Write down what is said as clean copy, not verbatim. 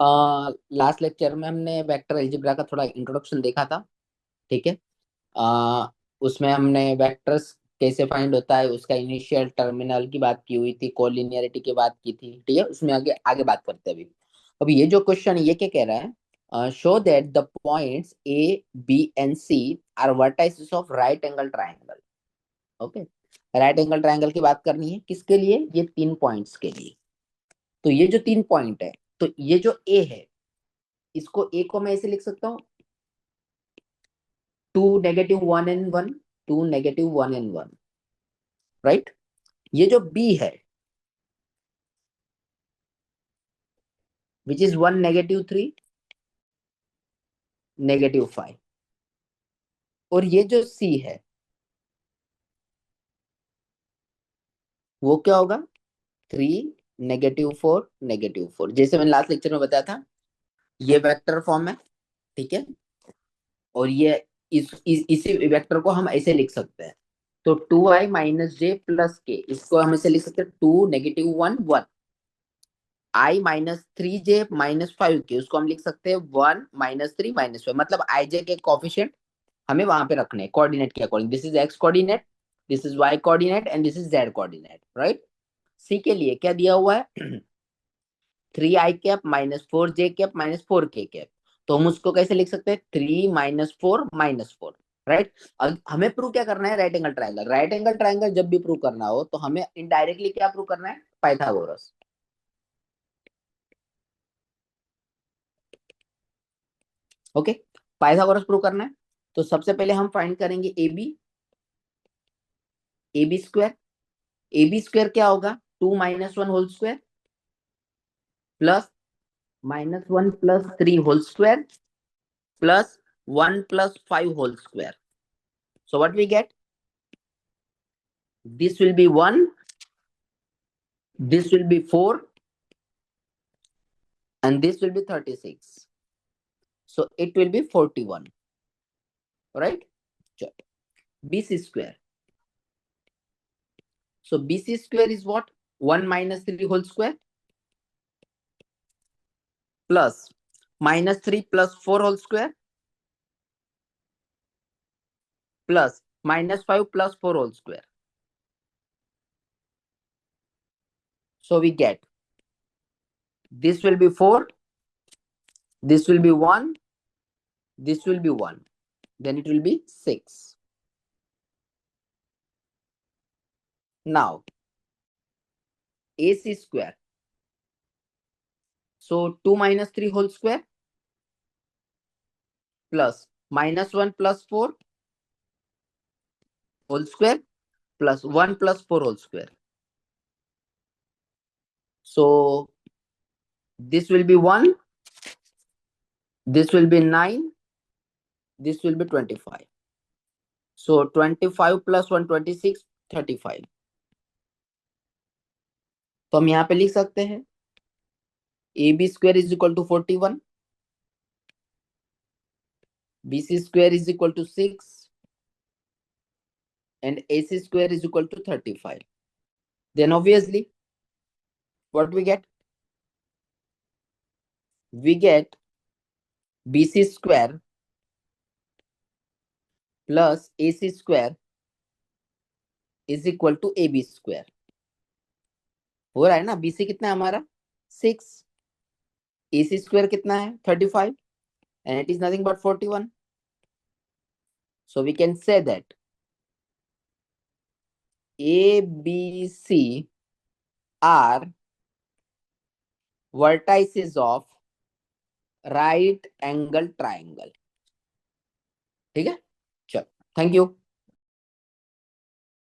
Last lecture में हमने vector algebra का थोड़ा इंट्रोडक्शन देखा था। ठीक है। आ, उसमें हमने वेक्टर्स कैसे फाइंड होता है, उसका इनिशियल टर्मिनल की बात की हुई थी, कोलिनियरिटी की बात की थी। ठीक है, उसमें आगे आगे बात करते हैं अभी ये जो क्वेश्चन ये क्या कह रहा है, show that the points A B and C are vertices of right angle triangle. Okay, right angle triangle की बात करनी है, किसके लिए? ये 3 पॉइंट्स के लिए। तो ये जो 3 पॉइंट है, तो ये जो ए है, इसको ए को मैं ऐसे लिख सकता हूँ, 2 -1 and 1, 2 -1 and 1, राइट। ये जो बी है, विच इज 1 -3 -5, और ये जो सी है वो क्या होगा? 3 -4 -4, जैसे मैंने लास्ट लेक्चर में बताया था, ये वेक्टर फॉर्म है। ठीक है, और ये इसी वेक्टर को हम ऐसे लिख सकते हैं, तो 2i - j + k, इसको हम ऐसे लिख सकते हैं 2 -1 1, i - 3j - 5k, उसको हम लिख सकते हैं 1 - 3 - 5, मतलब आई जे के कोफिशिएंट हमें वहां पे रखने हैं कोऑर्डिनेट के according. This is X coordinate, this is Y coordinate and this is Z coordinate, right. C के लिए क्या दिया हुआ है? 3i cap - 4j cap - 4k cap, तो हम उसको कैसे लिख सकते हैं? 3 - 4 - 4, राइट। अब हमें प्रूव क्या करना है? Right angle triangle. Right angle triangle जब भी प्रूव करना हो तो हमें इनडायरेक्टली क्या प्रूव करना है? पाइथागोरस। ओके, पाइथागोरस प्रूव करना है। तो सबसे पहले हम फाइंड करेंगे A B square. A B square क्या होगा? 2 - 1 whole square plus -1 + 3 whole square plus 1 + 5 whole square. So what we get? This will be 1, this will be 4, and this will be 36. So it will be 41, right? BC square. So BC square is what? 1 - 3 whole square plus -3 + 4 whole square plus -5 + 4 whole square. So we get this will be 4, this will be 1, this will be 1, then it will be 6. Now AC square. So 2 - 3 whole square plus -1 + 4 whole square plus 1 + 4 whole square. So this will be 1, this will be 9, this will be 25. So 25 + 1 26, 35. तो हम यहाँ पे लिख सकते हैं AB square is equal to 41, BC square is equal to 6, and AC square is equal to 35. Then obviously, what we get? We get BC square plus AC square is equal to AB square. हो रहा है ना? BC कितना है हमारा? 6, AC square कितना है? 35, and it is nothing but 41. So we can say that A, B, C are vertices of right angle triangle. ठीक है, चलो, थैंक यू।